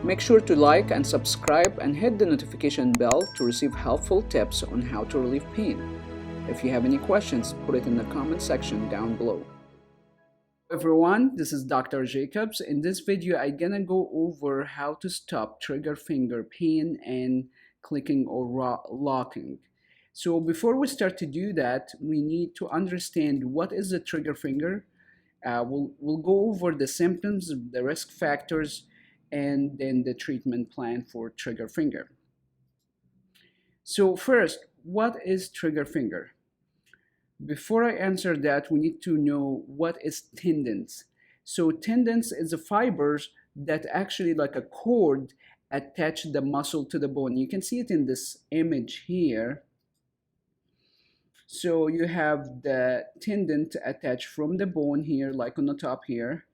Make sure to like and subscribe and hit the notification bell to receive helpful tips on how to relieve pain. If you have any questions, put it in the comment section down below. Hello everyone, this is Dr. Jacobs. In this video, I'm gonna go over how to stop trigger finger pain and clicking or locking. So before we start to do that, we need to understand what is the trigger finger. We'll go over the symptoms, the risk factors, and then the treatment plan for trigger finger. So first, what is trigger finger? Before I answer that, we need to know what is tendons. So tendons is the fibers that actually like a cord attach the muscle to the bone. You can see it in this image here. So you have the tendon attached from the bone here, like on the top here,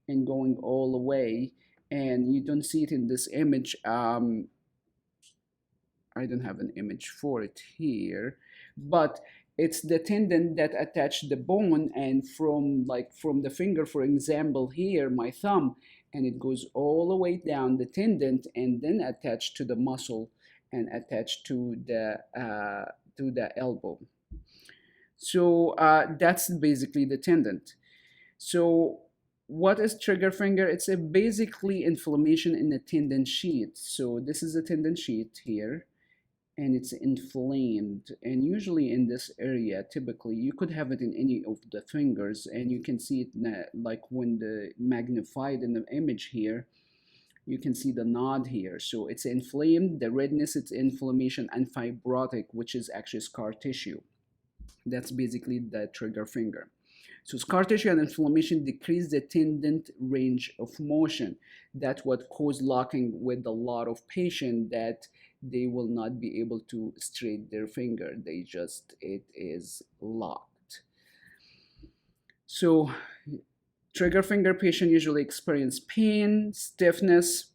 and going all the way. And you don't see it in this image. I don't have an image for it here, but it's the tendon that attach the bone, and from the finger, for example here, my thumb, and it goes all the way down the tendon and then attached to the muscle and attached to the elbow. So that's basically the tendon. So what is trigger finger? It's basically inflammation in the tendon sheath. So this is the tendon sheath here, and it's inflamed, and usually in this area, typically you could have it in any of the fingers, and you can see it like when the magnified in the image here, you can see the nod here. So it's inflamed, the redness, it's inflammation, and fibrotic, which is actually scar tissue. That's basically the trigger finger. So scar tissue and inflammation decrease the tendon range of motion. That's what causes locking with a lot of patients, that they will not be able to straighten their finger. It is locked. So trigger finger patient usually experience pain, stiffness,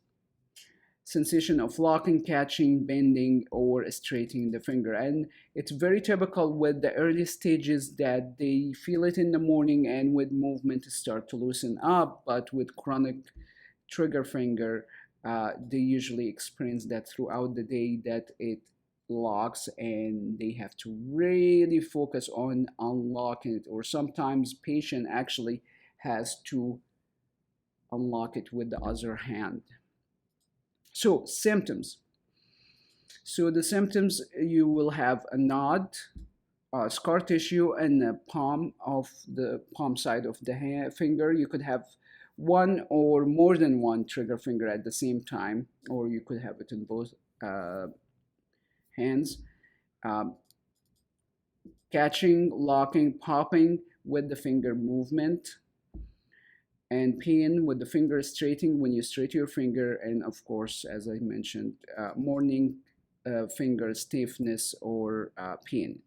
sensation of locking, catching, bending, or straightening the finger. And it's very typical with the early stages that they feel it in the morning, and with movement start to loosen up. But with chronic trigger finger, they usually experience that throughout the day, that it locks, and they have to really focus on unlocking it, or sometimes patient actually has to unlock it with the other hand. So symptoms. So the symptoms, you will have a nod, scar tissue in the palm side of the finger. You could have one or more than one trigger finger at the same time, or you could have it in both hands. Catching, locking, popping with the finger movement, and pain with the finger straightening when you straighten your finger, and of course, as I mentioned, morning finger stiffness or pain.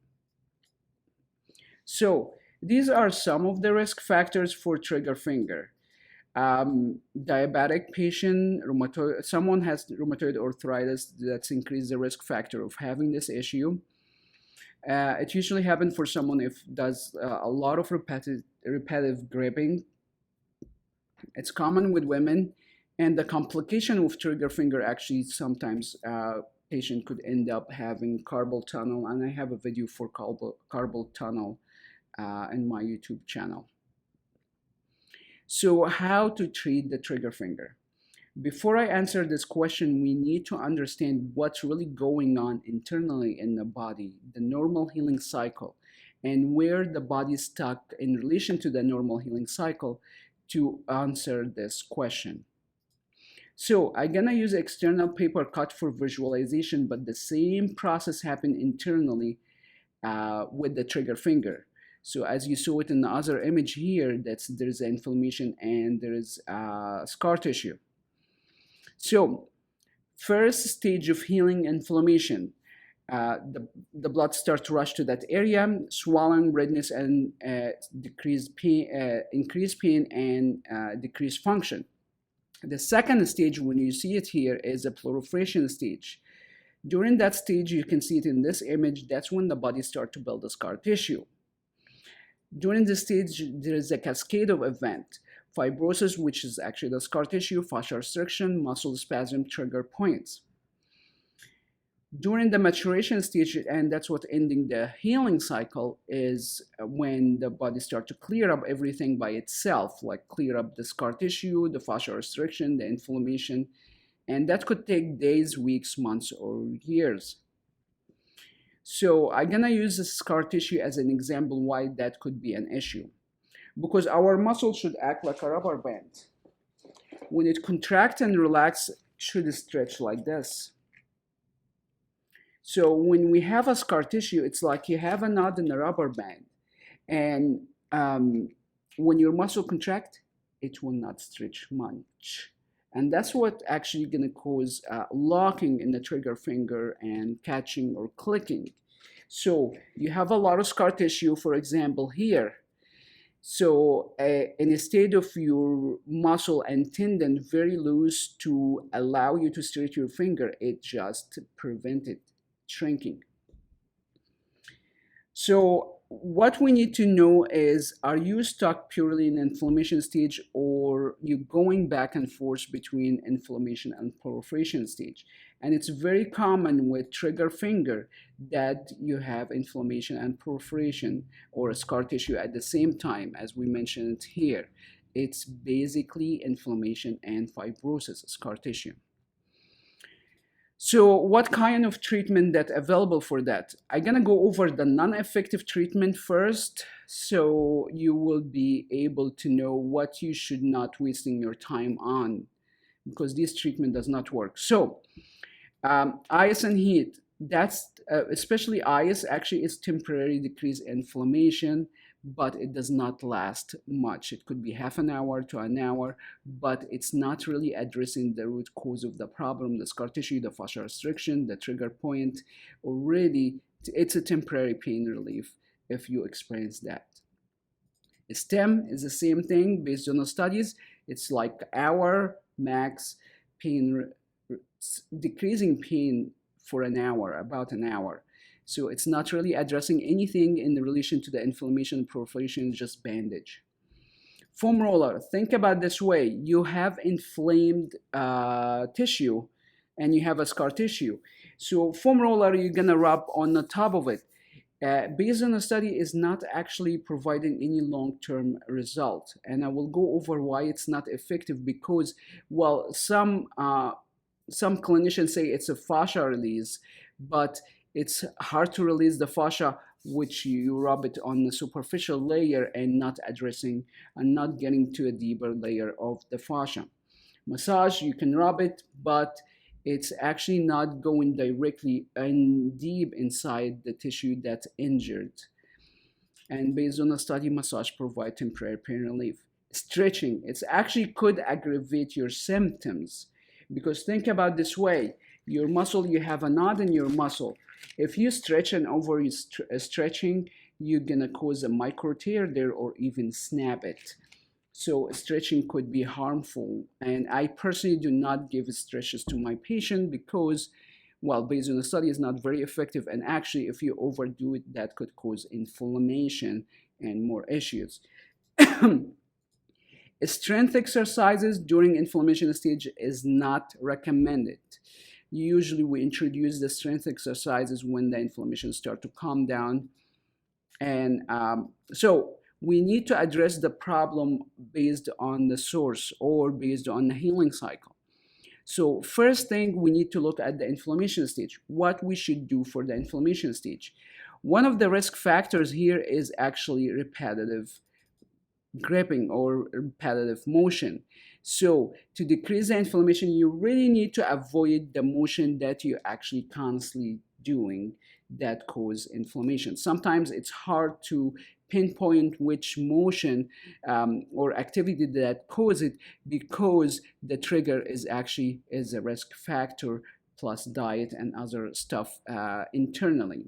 So these are some of the risk factors for trigger finger. Diabetic patient, someone has rheumatoid arthritis, that's increased the risk factor of having this issue. It usually happens for someone if does a lot of repetitive gripping. It's common with women, and the complication with trigger finger, actually sometimes patient could end up having carpal tunnel, and I have a video for carpal tunnel in my YouTube channel. So how to treat the trigger finger? Before I answer this question, we need to understand what's really going on internally in the body, the normal healing cycle, and where the body is stuck in relation to the normal healing cycle to answer this question. So I'm gonna use external paper cut for visualization, but the same process happened internally with the trigger finger. So as you saw it in the other image here, there's inflammation and there's scar tissue. So first stage of healing inflammation, the blood starts to rush to that area, swelling, redness, and increased pain and decreased function. The second stage, when you see it here, is a proliferation stage. During that stage, you can see it in this image, that's when the body starts to build the scar tissue. During this stage, there is a cascade of events. fibrosis, which is actually the scar tissue, fascia restriction, muscle spasm, trigger points. During the maturation stage, and that's what ending the healing cycle is, when the body starts to clear up everything by itself, like clear up the scar tissue, the fascia restriction, the inflammation, and that could take days, weeks, months, or years. So I'm gonna use the scar tissue as an example why that could be an issue. Because our muscle should act like a rubber band. When it contracts and relaxes, it should stretch like this. So when we have a scar tissue, it's like you have a knot in a rubber band. And when your muscle contracts, it will not stretch much. And that's what actually going to cause locking in the trigger finger and catching or clicking. So you have a lot of scar tissue, for example, here. So instead of your muscle and tendon very loose to allow you to stretch your finger, it just prevented shrinking. So what we need to know is, are you stuck purely in inflammation stage, or you going back and forth between inflammation and proliferation stage? And it's very common with trigger finger that you have inflammation and proliferation or a scar tissue at the same time, as we mentioned here. It's basically inflammation and fibrosis, scar tissue. So what kind of treatment that available for that? I'm gonna go over the non-effective treatment first, so you will be able to know what you should not wasting your time on, because this treatment does not work. So ice and heat, that's especially ice actually is temporary decrease inflammation, but it does not last much. It could be half an hour to an hour, but it's not really addressing the root cause of the problem, the scar tissue, the fascia restriction, the trigger point. Already, it's a temporary pain relief if you experience that. Stem is the same thing based on the studies. It's like hour max pain, decreasing pain for an hour, about an hour. So it's not really addressing anything in relation to the inflammation and proliferation, just bandage. Foam roller, think about this way. You have inflamed tissue and you have a scar tissue. So foam roller, you're gonna rub on the top of it. Based on the study, is not actually providing any long-term result. And I will go over why it's not effective, because, well, some clinicians say it's a fascia release, but it's hard to release the fascia, which you rub it on the superficial layer and not addressing and not getting to a deeper layer of the fascia. Massage, you can rub it, but it's actually not going directly and deep inside the tissue that's injured. And based on the study, massage provides temporary pain relief. Stretching, it actually could aggravate your symptoms, because think about this way. Your muscle, you have a knot in your muscle. If you stretch and over stretching, you're gonna cause a micro tear there or even snap it. So stretching could be harmful. And I personally do not give stretches to my patient because, well, based on the study, it's not very effective. And actually, if you overdo it, that could cause inflammation and more issues. Strength exercises during inflammation stage is not recommended. Usually we introduce the strength exercises when the inflammation starts to calm down. And so we need to address the problem based on the source or based on the healing cycle. So first thing, we need to look at the inflammation stage, what we should do for the inflammation stage. One of the risk factors here is actually repetitive gripping or repetitive motion. So to decrease the inflammation, you really need to avoid the motion that you're actually constantly doing that cause inflammation. Sometimes it's hard to pinpoint which motion or activity that cause it, because the trigger is actually a risk factor plus diet and other stuff internally.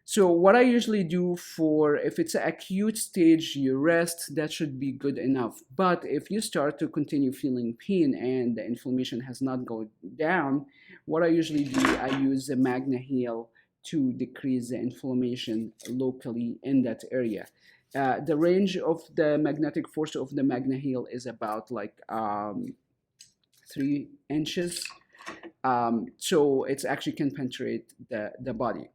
So what I usually do for, if it's an acute stage, you rest, that should be good enough. But if you start to continue feeling pain and the inflammation has not gone down, what I usually do, I use the Magna Heal to decrease the inflammation locally in that area. The range of the magnetic force of the magna heel is about like 3 inches. So it's actually can penetrate the body.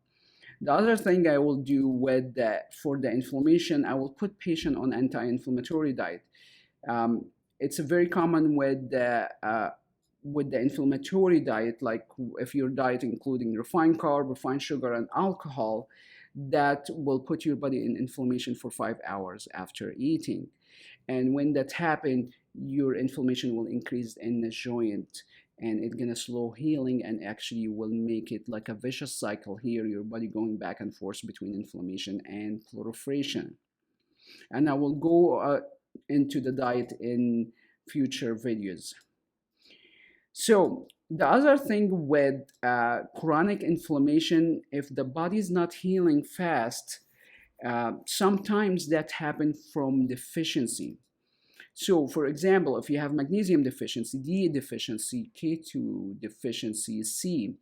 The other thing I will do with for the inflammation, I will put patient on anti-inflammatory diet. Um, it's a very common with the inflammatory diet, like if your diet including refined carb, refined sugar, and alcohol, that will put your body in inflammation for 5 hours after eating. And when that happens, your inflammation will increase in the joint, and it's gonna slow healing, and actually will make it like a vicious cycle here, your body going back and forth between inflammation and proliferation. And I will go into the diet in future videos. So the other thing with chronic inflammation, if the body is not healing fast, sometimes that happens from deficiency. So for example, if you have magnesium deficiency, D deficiency, K2 deficiency, C,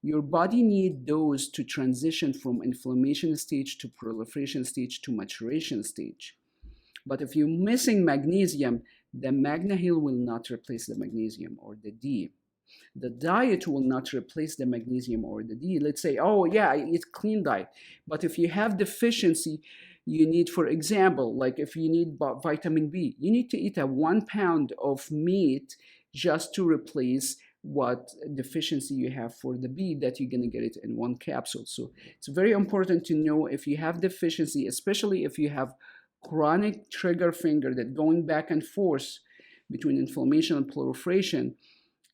your body needs those to transition from inflammation stage to proliferation stage to maturation stage. But if you're missing magnesium, the magna heel will not replace the magnesium or the D. The diet will not replace the magnesium or the D. Let's say, oh yeah, I eat clean diet. But if you have deficiency, you need, for example, like if you need vitamin B, you need to eat a 1 pound of meat just to replace what deficiency you have for the B, that you're going to get it in one capsule. So it's very important to know if you have deficiency, especially if you have chronic trigger finger that going back and forth between inflammation and proliferation,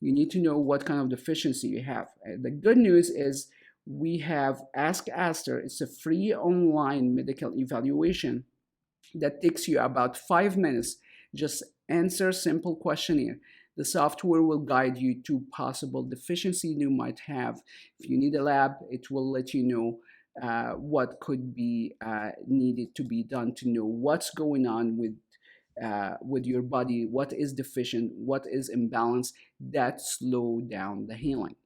you need to know what kind of deficiency you have. The good news is we have Ask ASTR. It's a free online medical evaluation that takes you about 5 minutes. Just answer simple questionnaire. The software will guide you to possible deficiency you might have. If you need a lab, it will let you know what could be needed to be done to know what's going on with your body, what is deficient, what is imbalanced, that slow down the healing.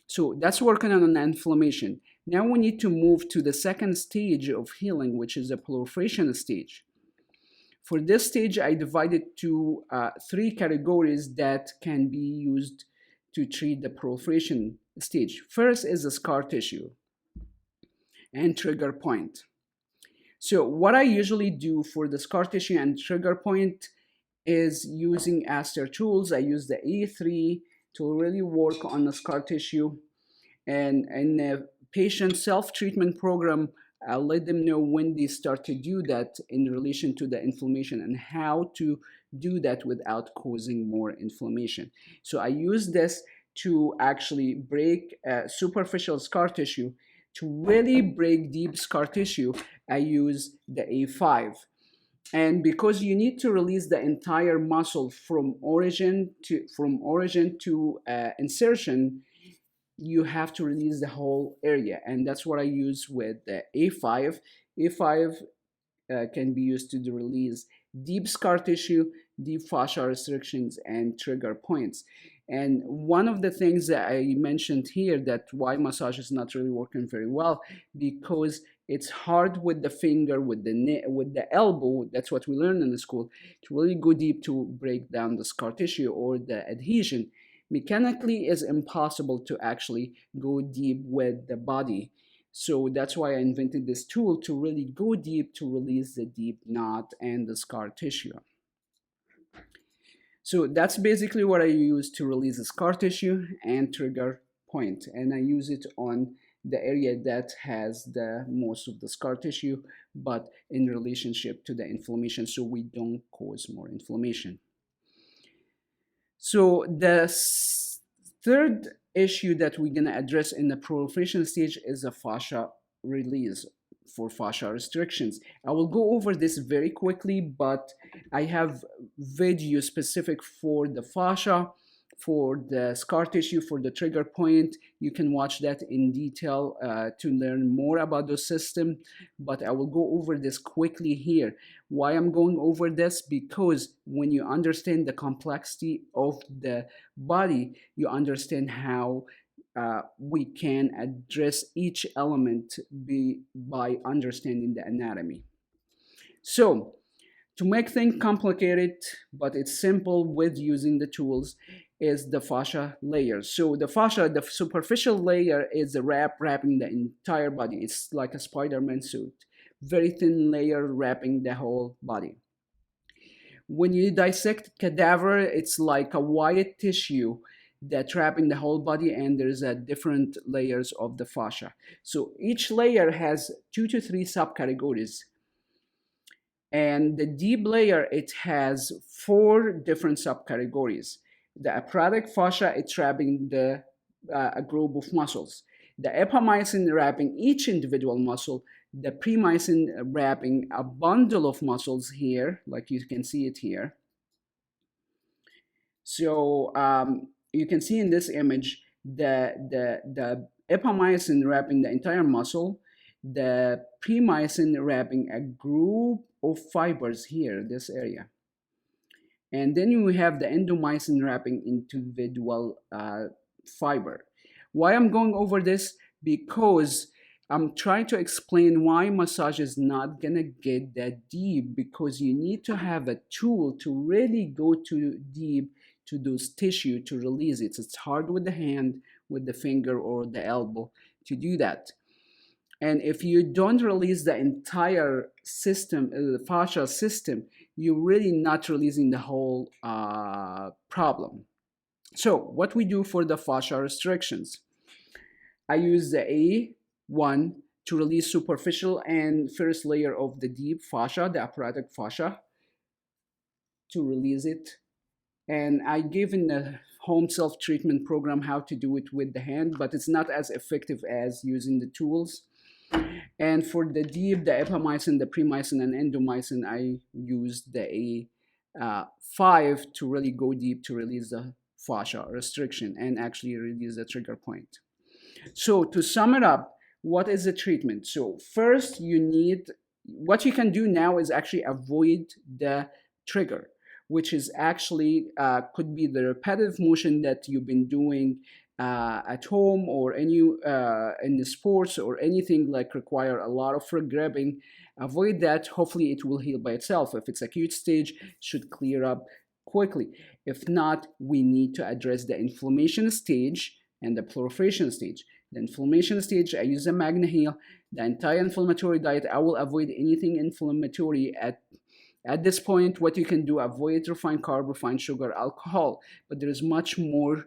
So that's working on an inflammation. Now we need to move to the second stage of healing, which is the proliferation stage. For this stage, I divided to 3 categories that can be used to treat the proliferation stage. First is the scar tissue and trigger point. So what I usually do for the scar tissue and trigger point is using ASTR tools. I use the E3 to really work on the scar tissue. And in a patient self-treatment program, I'll let them know when they start to do that in relation to the inflammation and how to do that without causing more inflammation. So I use this to actually break superficial scar tissue. To really break deep scar tissue, I use the A5. And because you need to release the entire muscle from origin to insertion, you have to release the whole area, and that's what I use with the A5. A5 can be used to release deep scar tissue, deep fascia restrictions, and trigger points. And one of the things that I mentioned here, that why massage is not really working very well, because it's hard with the finger, with the elbow. That's what we learned in the school, to really go deep to break down the scar tissue or the adhesion. Mechanically, is impossible to actually go deep with the body. So that's why I invented this tool to really go deep to release the deep knot and the scar tissue. So that's basically what I use to release the scar tissue and trigger point. And I use it on the area that has the most of the scar tissue, but in relationship to the inflammation, so we don't cause more inflammation. So the third issue that we're going to address in the proliferation stage is the fascia release for fascia restrictions. I will go over this very quickly, but I have video specific for the fascia, for the scar tissue, for the trigger point. You can watch that in detail to learn more about the system, but I will go over this quickly here. Why I'm going over this? Because when you understand the complexity of the body, you understand how we can address each element by understanding the anatomy. So to make things complicated, but it's simple with using the tools, is the fascia layer. So the fascia, the superficial layer, is a wrapping the entire body. It's like a Spider-Man suit. Very thin layer wrapping the whole body. When you dissect cadaver, it's like a white tissue that wrapping the whole body, and there's a different layers of the fascia. So each layer has 2 to 3 subcategories. And the deep layer, it has 4 different subcategories. The aparatic fascia, it's wrapping a group of muscles. The epimysin wrapping each individual muscle. The premiysin wrapping a bundle of muscles here, like you can see it here. So you can see in this image the epimysin wrapping the entire muscle, the premiysin wrapping a group of fibers here, this area. And then you have the endomysin wrapping individual fiber. Why I'm going over this? Because I'm trying to explain why massage is not gonna get that deep, because you need to have a tool to really go too deep to those tissue to release it. It's hard with the hand, with the finger or the elbow to do that. And if you don't release the entire system, the fascial system, you're really not releasing the whole problem. So what we do for the fascia restrictions, I use the A1 to release superficial and first layer of the deep fascia, the apparatic fascia, to release it. And I give in the home self-treatment program how to do it with the hand, but it's not as effective as using the tools. And for the deep, the epimysin, the premiysin, and endomysin, I use the A5 to really go deep to release the fascia restriction and actually release the trigger point. So to sum it up, what is the treatment? So first, what you can do now is actually avoid the trigger, which is actually could be the repetitive motion that you've been doing at home or in the sports or anything like require a lot of grabbing. Avoid that. Hopefully it will heal by itself. If it's acute stage, should clear up quickly. If not, we need to address the inflammation stage and the proliferation stage. The inflammation stage, I use a MagnaHeal. The anti-inflammatory diet, I will avoid anything inflammatory at this point. What you can do, avoid refined carb, refined sugar, alcohol. But there is much more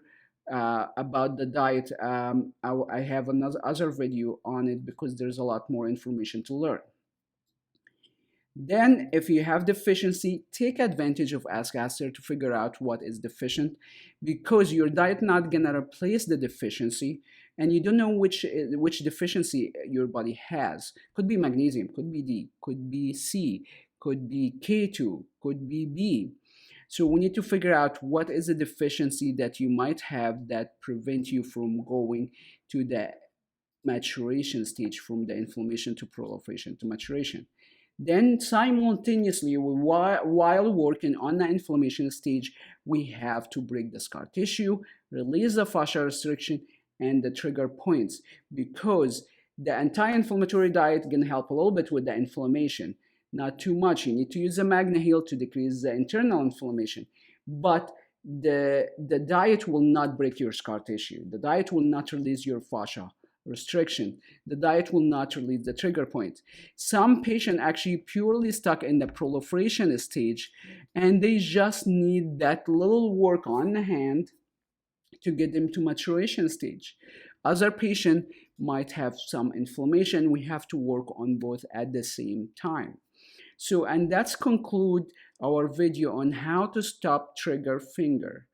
about the diet. I have another other video on it because there's a lot more information to learn. Then if you have deficiency, take advantage of Ask ASTR to figure out what is deficient, because your diet not gonna replace the deficiency, and you don't know which deficiency your body has. Could be magnesium, could be D, could be C, could be K2, could be B. So we need to figure out what is the deficiency that you might have that prevent you from going to the maturation stage, from the inflammation to proliferation to maturation. Then simultaneously, while working on the inflammation stage, we have to break the scar tissue, release the fascia restriction, and the trigger points, because the anti-inflammatory diet can help a little bit with the inflammation. Not too much. You need to use a MagnaHeal to decrease the internal inflammation, but the diet will not break your scar tissue. The diet will not release your fascia restriction. The diet will not release the trigger point. Some patients actually purely stuck in the proliferation stage, and they just need that little work on the hand to get them to maturation stage. Other patient might have some inflammation. We have to work on both at the same time. So, and that's conclude our video on how to stop trigger finger.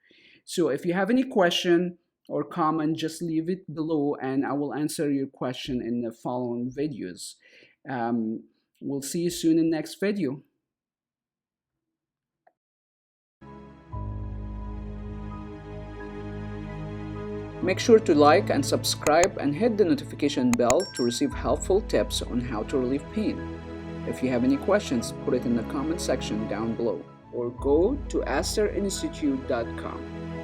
So if you have any question or comment, just leave it below and I will answer your question in the following videos. We'll see you soon in the next video. Make sure to like and subscribe and hit the notification bell to receive helpful tips on how to relieve pain. If you have any questions, put it in the comment section down below or go to asterinstitute.com.